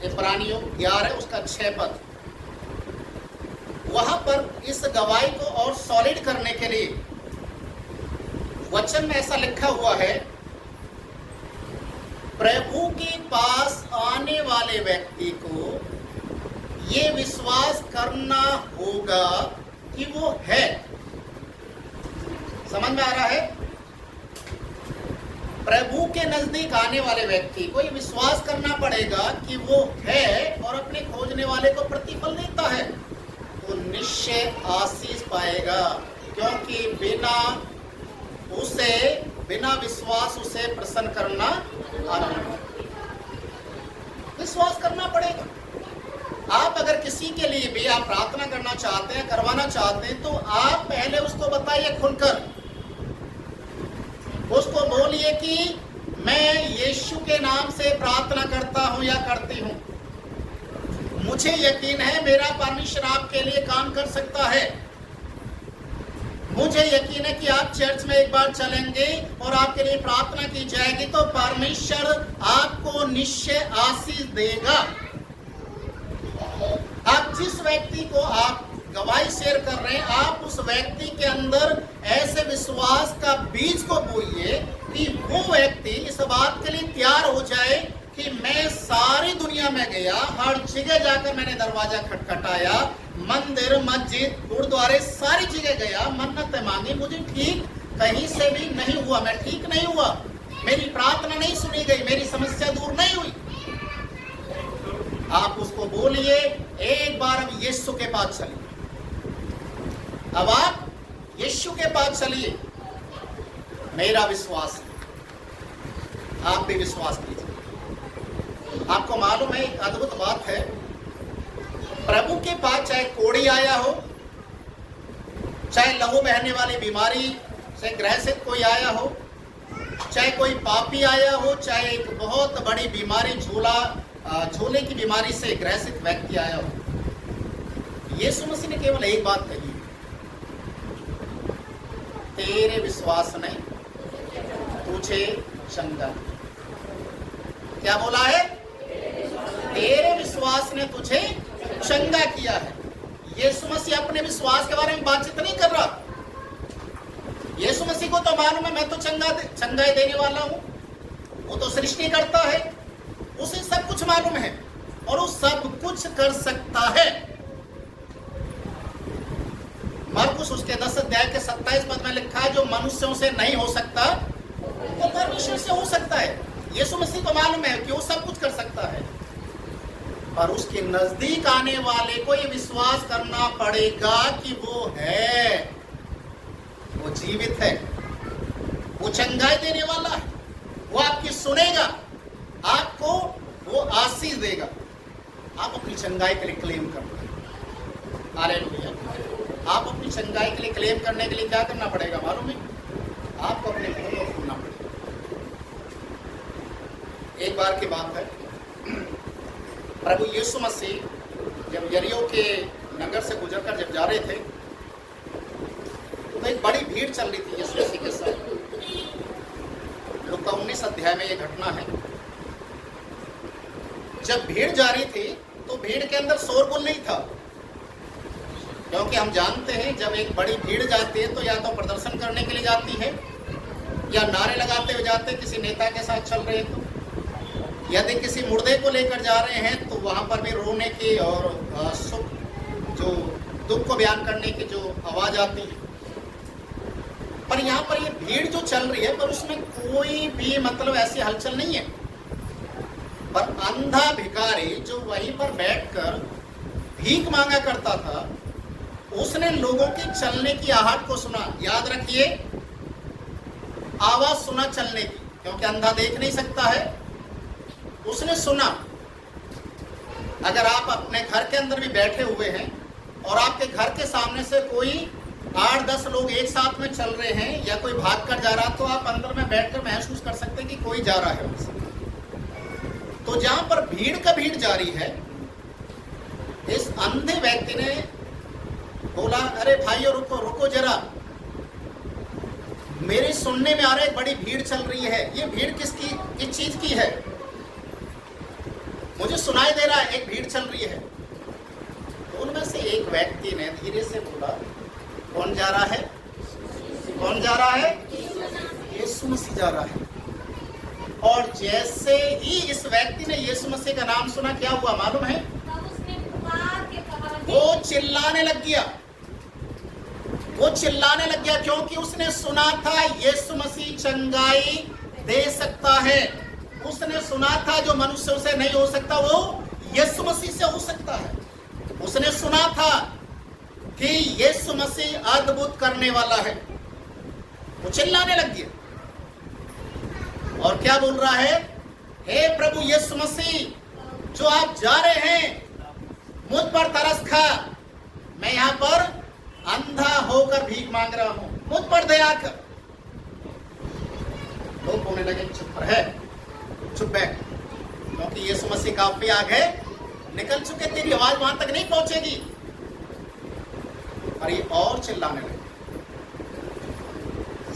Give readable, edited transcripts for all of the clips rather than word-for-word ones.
इब्रानियों 11 उसका 6 पद, वहां पर इस गवाही को और सॉलिड करने के लिए वचन में ऐसा लिखा हुआ है, प्रभु के पास आने वाले व्यक्ति को ये विश्वास करना होगा कि वो है। समझ में आ रहा है? प्रभु के नजदीक आने वाले व्यक्ति को ये विश्वास करना पड़ेगा कि वो है और अपने खोजने वाले को प्रतिफल देता है, तो निश्चय आशीष पाएगा, क्योंकि बिना विश्वास उसे प्रसन्न करना आनंद। विश्वास करना पड़ेगा। आप अगर किसी के लिए भी आप प्रार्थना करना चाहते हैं, करवाना चाहते हैं, तो आप पहले उसको बताइए खुलकर, उसको बोलिए कि मैं यीशु के नाम से प्रार्थना करता हूं या करती हूं, मुझे यकीन है मेरा परमेश्वर आपके लिए काम कर सकता है, मुझे यकीन है कि आप चर्च में एक बार चलेंगे और आपके लिए प्रार्थना की जाएगी तो परमेश्वर आपको निश्चय आशीष देगा। आप जिस व्यक्ति को आप गवाही शेयर कर रहे हैं, आप उस व्यक्ति के अंदर ऐसे विश्वास का बीज को बोइए कि वो व्यक्ति इस बात के लिए तैयार हो जाए कि मैं सारी दुनिया में गया, हर जगह जाकर मैंने दरवाजा खटखटाया, मंदिर मस्जिद गुरुद्वारे सारी जगह गया, मन्नतें मांगी, मुझे ठीक कहीं से भी नहीं हुआ, मैं ठीक नहीं हुआ, मेरी प्रार्थना नहीं सुनी गई, मेरी समस्या दूर नहीं हुई। आप उसको बोलिए एक बार अब यीशु के पास चलिए, अब आप यीशु के पास चलिए, मेरा विश्वास है, आप भी विश्वास कीजिए। आपको मालूम है एक अद्भुत बात है, प्रभु के पास चाहे कोढ़ी आया हो, चाहे लहू बहने वाली बीमारी से ग्रसित कोई आया हो, चाहे कोई पापी आया हो, चाहे एक बहुत बड़ी बीमारी झूले की बीमारी से ग्रसित व्यक्ति आया हो, यीशु मसीह ने केवल एक बात कही, तेरे विश्वास ने तुझे चंगा। क्या बोला है? तेरे विश्वास ने तुझे चंगा किया है। यीशु मसीह अपने विश्वास के बारे में बातचीत नहीं कर रहा। यीशु मसीह को तो मालूम है मैं तो चंगाई देने वाला हूं, वो तो सृष्टि करता है, उसे सब कुछ मालूम है और वो सब कुछ कर सकता है। मरकुस उसके 10 अध्याय के 27 पद में लिखा है, जो मनुष्यों से नहीं हो सकता वो परमेश्वर से हो सकता है। यीशु मसीह को मालूम है कि वो सब कुछ कर सकता है, पर उसके नजदीक आने वाले को ये विश्वास करना पड़ेगा कि वो है, वो जीवित है, वो चंगाई देने वाला है, वो आपकी सुनेगा, आपको वो आशीष देगा। आप अपनी चंगाई के लिए क्लेम करना। हालेलुया। आप अपनी चंगाई के लिए क्लेम करने के लिए क्या करना पड़ेगा मालूम है? आपको अपने मुंह को खोलना पड़ेगा। एक बार की बात है, प्रभु यीशु मसीह जब यरीहो के नगर से गुजरकर जब जा रहे थे तो एक बड़ी भीड़ चल रही थी यीशु मसीह के साथ। लूका 19 अध्याय में यह घटना है। जब भीड़ जा रही थी तो भीड़ के अंदर शोरगुल नहीं था, क्योंकि हम जानते हैं जब एक बड़ी भीड़ जाती है तो या तो प्रदर्शन करने के लिए जाती है या नारे लगाते हुए जाते हैं, किसी नेता के साथ चल रहे हैं तो, यदि किसी मुर्दे को लेकर जा रहे हैं तो वहां पर भी रोने की और सुख जो दुख को बयान करने की जो आवाज आती है। पर यहाँ पर ये भीड़ जो चल रही है पर उसमें कोई भी मतलब ऐसी हलचल नहीं है। पर अंधा भिखारी जो वहीं पर बैठकर भीख मांगा करता था, उसने लोगों की चलने की आहट को सुना। याद रखिए, आवाज सुना चलने की, क्योंकि अंधा देख नहीं सकता है। उसने सुना। अगर आप अपने घर के अंदर भी बैठे हुए हैं और आपके घर के सामने से कोई 8-10 लोग एक साथ में चल रहे हैं या कोई भाग कर जा रहा, तो आप अंदर में बैठकर महसूस कर सकते हैं कि कोई जा रहा है उनसे। तो जहां पर भीड़ का भीड़ जारी है, इस अंधे व्यक्ति ने बोला, अरे भाइयों रुको रुको जरा, मेरे सुनने में आ रहा है बड़ी भीड़ चल रही है। ये भीड़ किस चीज की है? मुझे सुनाई दे रहा है एक भीड़ चल रही है। तो उनमें से एक व्यक्ति ने धीरे से बोला, कौन जा रहा है? कौन जा रहा है? यीशु मसीह जा रहा है। और जैसे ही इस व्यक्ति ने यीशु मसीह का नाम सुना, क्या हुआ मालूम है? वो चिल्लाने लग गया। वो चिल्लाने लग गया क्योंकि उसने सुना था यीशु मसीह चंगाई दे सकता है। उसने सुना था जो मनुष्य से नहीं हो सकता वो यीशु मसीह से हो सकता है। उसने सुना था कि यीशु मसीह अद्भुत करने वाला है। वो चिल्लाने लग गया और क्या बोल रहा है? हे प्रभु यीशु मसीह, जो आप जा रहे हैं, मुझ पर तरस खा। मैं यहाँ पर अंधा होकर भीख मांग रहा हूं, मुझ पर दया कर। लोग बोलने लगे, चुप है, चुप बैठ, क्योंकि यीशु मसीह काफी आगे निकल चुके, तेरी आवाज वहां तक नहीं पहुंचेगी। और ये और चिल्लाने लगे।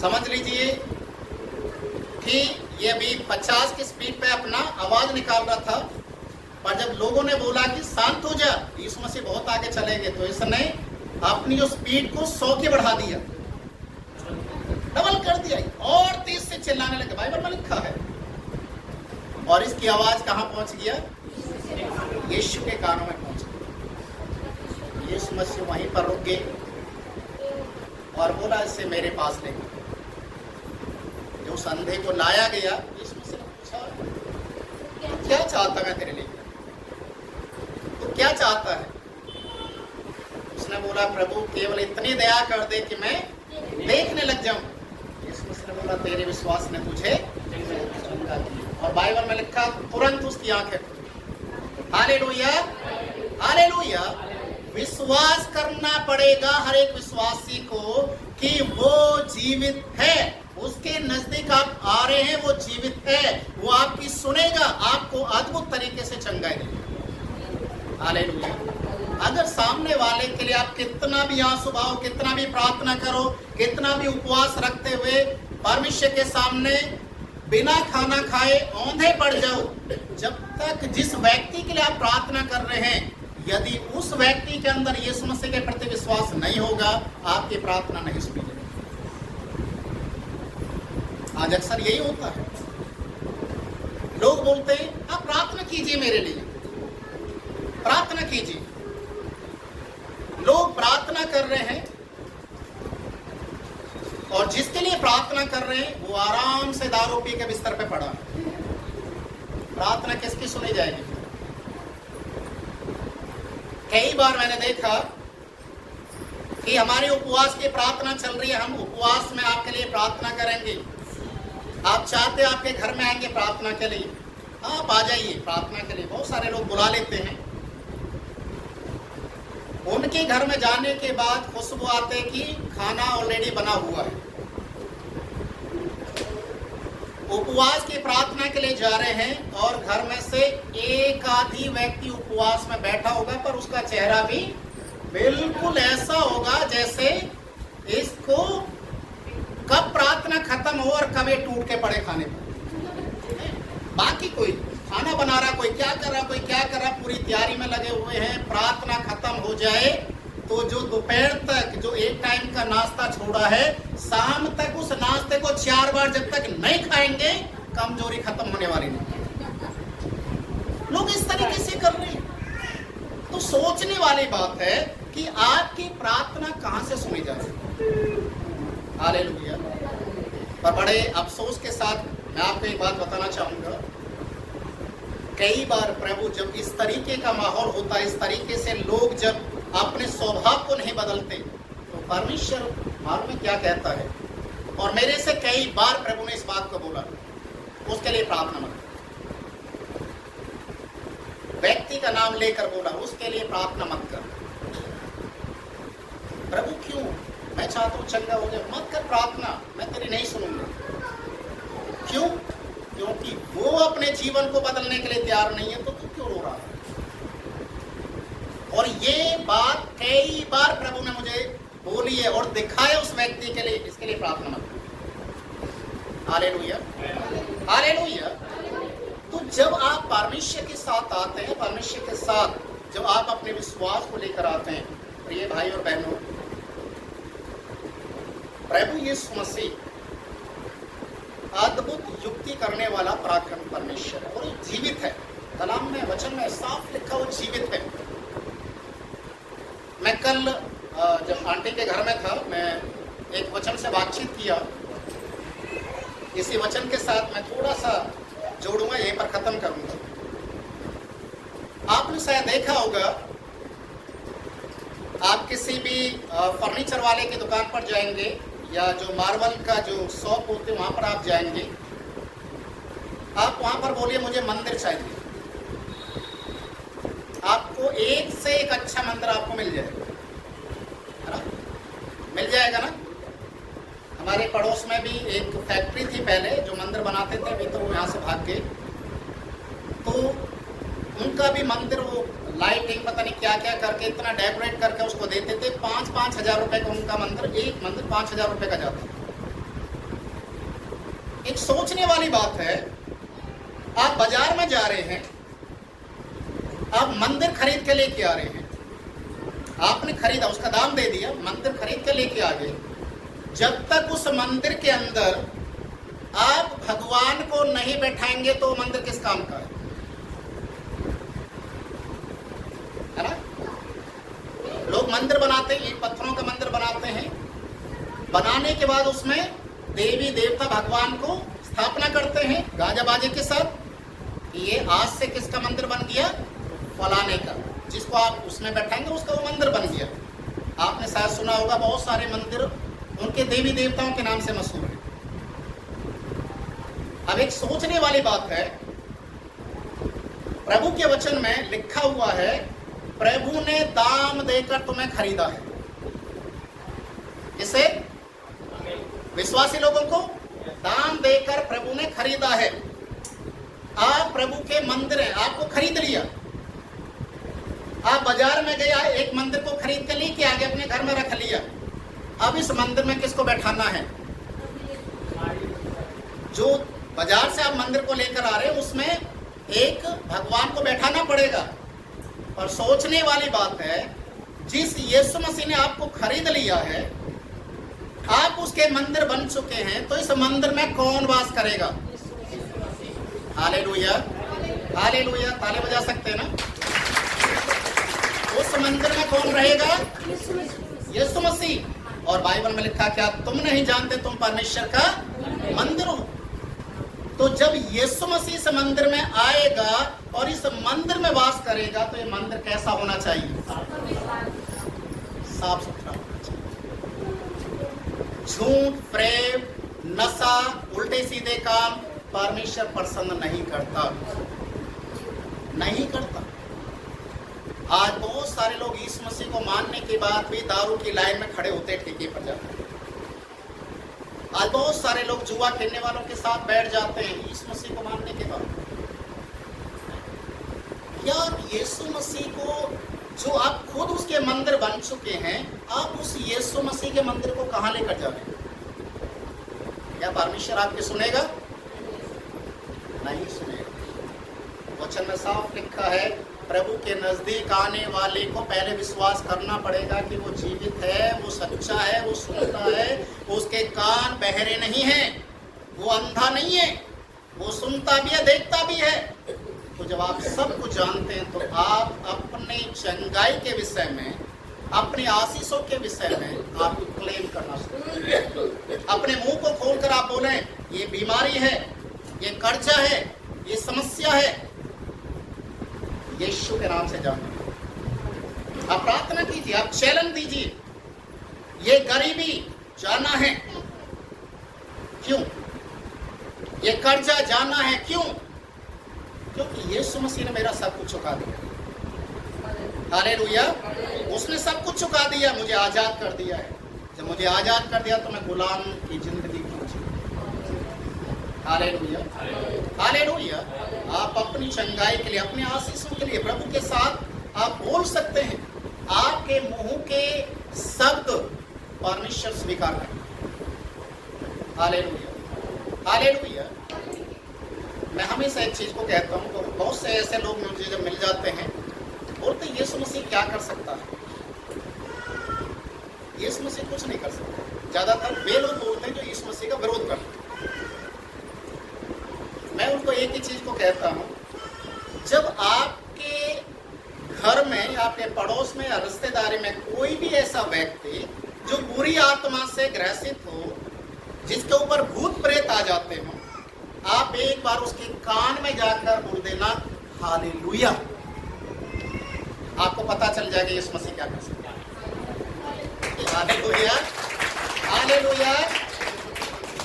समझ लीजिए कि ये भी 50 की स्पीड पे अपना आवाज निकाल रहा था, पर जब लोगों ने बोला कि शांत हो जा, यीशु मसीह बहुत आगे चलेंगे, तो इसने अपनी जो स्पीड को 100 की बढ़ा दिया, डबल कर दिया और तेज से चिल्लाने लगे। बाइबल में लिखा है। और इसकी आवाज कहां पहुंच गया? यीशु के कानों में पहुंच गया। यीशु मसीह वहीं पर रुक गए और बोला, इसे मेरे पास ले गए। जो उस अंधे को लाया गया, यीशु मसीह ने पूछा, क्या चाहता मैं तेरे लिए? तो क्या चाहता है? उसने बोला, प्रभु केवल इतनी दया कर दे कि मैं देखने लग जाऊं। यीशु मसीह ने बोला, तेरे विश्वास ने तुझे चंगा किया। और बाइबल में लिखा, तुरंत उसकी आंखें खुली। Hallelujah, hallelujah. विश्वास करना पड़ेगा हर एक विश्वासी को कि वो जीवित है। उसके नजदीक आप आ रहे हैं, वो जीवित है, वो आपकी सुनेगा, आपको अद्भुत तरीके से चंगाई देगा। हालेलुया। अगर सामने वाले के लिए आप कितना भी आंसू बहाओ, कितना भी प्रार्थना करो, कितना भी उपवास रखते हुए परमेश्वर के सामने बिना खाना खाए औंधे पड़ जाओ, जब तक जिस व्यक्ति के लिए आप प्रार्थना कर रहे हैं, यदि उस व्यक्ति के अंदर यीशु मसीह के प्रति विश्वास नहीं होगा, आपकी प्रार्थना नहीं सुनी जाएगी। आज अक्सर यही होता है। लोग बोलते हैं, आप प्रार्थना कीजिए मेरे लिए, प्रार्थना कीजिए। लोग प्रार्थना कर रहे हैं और जिसके लिए प्रार्थना कर रहे हैं वो आराम से दारू पी के बिस्तर पे पड़ा है। प्रार्थना किसकी सुनी जाएगी? कई बार मैंने देखा कि हमारी उपवास की प्रार्थना चल रही है, हम उपवास में आपके लिए प्रार्थना करेंगे, आप चाहते आपके घर में आएंगे प्रार्थना के लिए, आप आ जाइए प्रार्थना के लिए। बहुत सारे लोग बुला लेते हैं। उनके घर में जाने के बाद खुशबू आते कि खाना ऑलरेडी बना हुआ है। उपवास की प्रार्थना के लिए जा रहे हैं और घर में से एक आधी व्यक्ति उपवास में बैठा होगा, पर उसका चेहरा भी बिल्कुल ऐसा होगा जैसे इसको कब प्रार्थना खत्म हो और कब ये टूट के पड़े खाने पर। बाकी कोई खाना बना रहा, कोई क्या कर रहा, कोई क्या कर रहा, पूरी तैयारी में लगे हुए हैं। प्रार्थना खत्म हो जाए तो जो दोपहर तक जो एक टाइम का नाश्ता छोड़ा है, शाम तक उस नाश्ते को 4 बार जब तक नहीं खाएंगे, कमजोरी खत्म होने वाली नहीं। लोग इस तरीके से कर रहे हैं। तो सोचने वाली बात है कि आपकी प्रार्थना कहां से सुनी जाए। हालेलुया। पर बड़े अफसोस के साथ मैं आपको एक बात बताना चाहूंगा, कई बार प्रभु जब इस तरीके का माहौल होता है, इस तरीके से लोग जब अपने स्वभाव को नहीं बदलते, तो परमेश्वर मालूम है क्या कहता है। और मेरे से कई बार प्रभु ने इस बात को बोला, उसके लिए प्रार्थना मत कर। व्यक्ति का नाम लेकर बोला, उसके लिए प्रार्थना मत कर। प्रभु क्यों? मैं चाहता हूं चंगा हो जाए। मत कर प्रार्थना, मैं तेरी नहीं सुनूंगा। क्यों? क्योंकि वो अपने जीवन को बदलने के लिए तैयार नहीं है, तो तू क्यों रो रहा है? और ये बात कई बार प्रभु ने मुझे बोली है और दिखाया उस व्यक्ति के लिए, इसके लिए प्रार्थना मत करो। Hallelujah, hallelujah. तो जब आप परमेश्वर के साथ आते हैं, परमेश्वर के साथ जब आप अपने विश्वास को लेकर आते हैं, प्रिय भाई और बहनों, प्रभु यीशु मसीह अद्भुत युक्ति करने वाला पराक्रम परमेश्वर है और जीवित है। कलाम में, वचन में साफ लिखा, वो जीवित है। मैं कल जब आंटी के घर में था, मैं एक वचन से बातचीत किया। इसी वचन के साथ मैं थोड़ा सा जोड़ूंगा, यहीं पर खत्म करूंगा। आपने शायद देखा होगा, आप किसी भी फर्नीचर वाले की दुकान पर जाएंगे या जो मार्बल का जो शॉप होते हैं वहां पर आप जाएंगे, आप वहां पर बोलिए मुझे मंदिर चाहिए, आपको एक से एक अच्छा मंदिर आपको मिल जाएगा, है ना? मिल जाएगा ना? हमारे पड़ोस में भी एक फैक्ट्री थी पहले जो मंदिर बनाते थे, अभी तो वो यहाँ से भाग गए। तो उनका भी मंदिर वो लाइटिंग पता नहीं क्या क्या करके इतना डेकोरेट करके उसको देते थे। 5-5 हजार रुपए का उनका मंदिर, एक मंदिर 5 हजार रुपए का जाता। एक सोचने वाली बात है, आप बाजार में जा रहे हैं, आप मंदिर खरीद के लेके आ रहे हैं, आपने खरीदा, उसका दाम दे दिया, मंदिर खरीद के लेके आ गए। जब तक उस मंदिर के अंदर आप भगवान को नहीं बैठाएंगे तो मंदिर किस काम का है ना? लोग मंदिर बनाते हैं, ईंट पत्थरों का मंदिर बनाते हैं, बनाने के बाद उसमें देवी देवता भगवान को स्थापना करते हैं गाजा बाजे के साथ। ये आज से किसका मंदिर बन गया? फलाने का, जिसको आप उसमें बैठाएंगे उसका वो मंदिर बन गया। आपने शायद सुना होगा, बहुत सारे मंदिर उनके देवी देवताओं के नाम से मशहूर है। अब एक सोचने वाली बात है, प्रभु के वचन में लिखा हुआ है, प्रभु ने दाम देकर तुम्हें खरीदा है। इसे विश्वासी लोगों को दाम देकर प्रभु ने खरीदा है। आप प्रभु के मंदिर हैं, आपको खरीद लिया। आप बाजार में गया, एक मंदिर को खरीद के लेके आगे अपने घर में रख लिया। अब इस मंदिर में किसको बैठाना है? जो बाजार से आप मंदिर को लेकर आ रहे हैं उसमें एक भगवान को बैठाना पड़ेगा। और सोचने वाली बात है, जिस यीशु मसीह ने आपको खरीद लिया है, आप उसके मंदिर बन चुके हैं, तो इस मंदिर में कौन वास करेगा? हालेलुया, हालेलुया, ताली बजा सकते हैं ना? उस मंदिर में कौन रहेगा? यीशु मसीह। और बाइबल में लिखा, क्या तुम नहीं जानते तुम परमेश्वर का मंदिर हो? तो जब यीशु मसीह इस मंदिर में आएगा और इस मंदिर में वास करेगा, तो ये मंदिर कैसा होना चाहिए? साफ सुथरा होना चाहिए। झूठ, प्रेम, नशा, उल्टे सीधे काम परमेश्वर पसंद नहीं करता, नहीं करता। आज बहुत सारे लोग यीशु मसीह को मानने के बाद भी दारू की लाइन में खड़े होते ठेके पर जाते हैं। आज बहुत सारे लोग जुआ खेलने वालों के साथ बैठ जाते हैं यीशु मसीह को मानने के बाद। क्या यीशु मसीह को, जो आप खुद उसके मंदिर बन चुके हैं, आप उस यीशु मसीह के मंदिर को कहां लेकर जा रहे हैं? क्या परमेश्वर आपके सुनेगा? नहीं सुनेगा। वचन में साफ लिखा है, प्रभु के नजदीक आने वाले को पहले विश्वास करना पड़ेगा कि वो जीवित है, वो सच्चा है, वो सुनता है, उसके कान बहरे नहीं हैं, वो अंधा नहीं है, वो सुनता भी है, देखता भी है। तो जब आप सब कुछ जानते हैं, तो आप अपने चंगाई के विषय में, अपने आशीषों के विषय में आप क्लेम करना शुरू करें। अपने मुंह को खोलकर आप बोलें, ये बीमारी है, ये कर्जा है, ये समस्या है, यीशु के नाम से जाना। आप प्रार्थना कीजिए, आप चैलेंज दीजिए, ये गरीबी जाना है। क्यों? ये कर्जा जाना है। क्यों? क्योंकि यीशु मसीह ने मेरा सब कुछ चुका दिया। हालेलुया, उसने सब कुछ चुका दिया, मुझे आजाद कर दिया है। जब मुझे आजाद कर दिया तो मैं गुलाम की जिंदगी जी। Hallelujah, hallelujah. आप अपनी चंगाई के लिए, अपने आशीषों के लिए प्रभु के साथ आप बोल सकते हैं। आपके मुंह के शब्द परमेश्वर स्वीकार करें। Hallelujah, hallelujah. मैं हमेशा एक चीज़ को कहता हूँ, तो बहुत से ऐसे लोग मुझे जब मिल जाते हैं बोलते यीशु मसीह क्या कर सकता है। यीशु मसीह कुछ नहीं कर सकता। ज़्यादातर वे लोग बोलते हैं जो यीशु मसीह का विरोध करते हैं। मैं उनको एक ही चीज़ को कहता हूँ, जब आपके घर में, आपके पड़ोस में या रिश्तेदारी में कोई भी ऐसा व्यक्ति जो बुरी आत्मा से ग्रसित हो, जिसके ऊपर भूत प्रेत आ जाते हो, आप एक बार उसके कान में जाकर बोल देना हालेलुया। आपको पता चल जाएगा यीशु मसीह क्या कर सकता है। Hallelujah, hallelujah.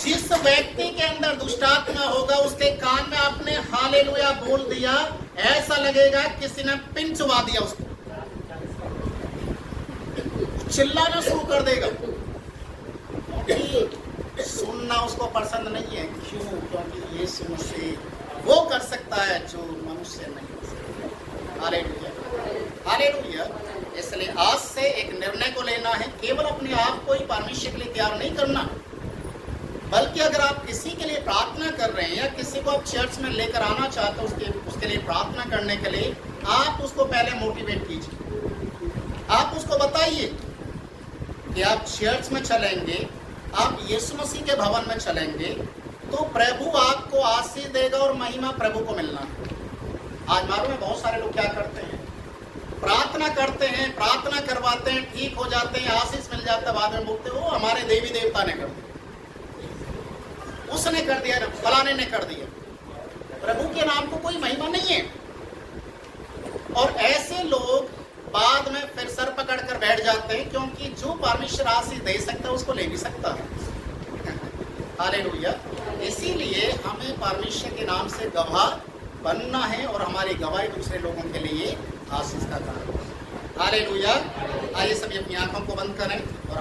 जिस व्यक्ति के अंदर दुष्टात्मा होगा उसके कान में आपने हालेलुया बोल दिया, ऐसा लगेगा किसी ने पिन चुबा दिया उसको, चिल्लाना शुरू कर देगा। सुनना उसको पसंद नहीं है। क्यों? क्योंकि यीशु मसीह वो कर सकता है जो मनुष्य नहीं कर सकता। Hallelujah, hallelujah. इसलिए आज से एक निर्णय को लेना है, केवल अपने आप को ही परमेश्वर के लिए तैयार नहीं करना, बल्कि अगर आप किसी के लिए प्रार्थना कर रहे हैं या किसी को आप चर्च में लेकर आना चाहते हो, उसके लिए प्रार्थना करने के लिए आप उसको पहले मोटिवेट कीजिए। आप उसको बताइए कि आप चर्च में चलेंगे, आप यीशु मसीह के भवन में चलेंगे तो प्रभु आपको आशीष देगा और महिमा प्रभु को मिलना है। आज मालूम है बहुत सारे लोग क्या करते हैं, प्रार्थना करते हैं, प्रार्थना करवाते हैं, ठीक हो जाते हैं, आशीष मिल जाता है, बाद में बोलते हो हमारे देवी देवता ने कर दिया, उसने कर दिया, फलाने ने कर दिया। प्रभु के नाम को कोई महिमा नहीं है। और ऐसे लोग बाद में फिर सर पकड़ कर बैठ जाते हैं, क्योंकि जो परमेश्वर आशीष दे सकता है उसको ले भी सकता है। हालेलुया। इसीलिए हमें परमेश्वर के नाम से गवाह बनना है और हमारी गवाही दूसरे लोगों के लिए आशीष का कारण। हालेलुया। आइए सभी अपनी आंखों को बंद करें और